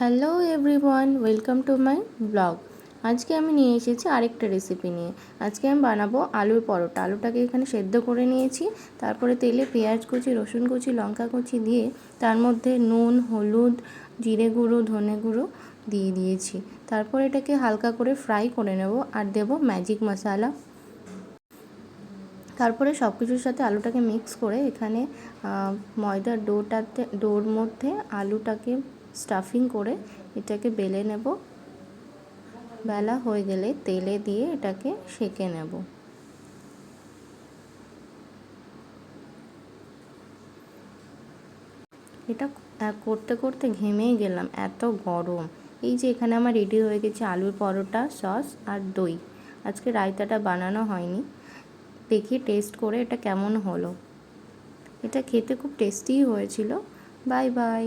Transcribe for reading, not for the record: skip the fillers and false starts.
Hello everyone, welcome to my blog. আজকে আমি নিয়ে এসেছি আরেকটা রেসিপি নিয়ে। আজকে আমি বানাবো আলুর পরোটা। আলুটাকে এখানে সেদ্ধ করে নিয়েছি, তারপরে তেলে পেঁয়াজ কুচি, রসুন কুচি, লঙ্কা কুচি দিয়ে তার মধ্যে নুন, হলুদ, জিরে গুঁড়ো, ধনে গুঁড়ো দিয়ে দিয়েছি। তারপর এটাকে হালকা করে ফ্রাই করে নেব আর দেব ম্যাজিক মশলা। তারপরে সব কিছুর সাথে আলুটাকে মিক্স করে এখানে ময়দার ডোর মধ্যে আলুটাকে স্টাফিং করে এটাকে বেলে নেব। বেলা হয়ে গেলে তেলে দিয়ে এটাকে সেঁকে নেব। এটা করতে করতে ঘেমেই গেলাম, এত গরম। এই যে এখানে আমার রেডি হয়ে গেছে আলুর পরোটা, সস আর দই। আজকে রায়তাটা বানানো হয়নি। দেখি টেস্ট করে এটা কেমন হলো। এটা খেতে খুব টেস্টিই হয়েছিল। Bye bye.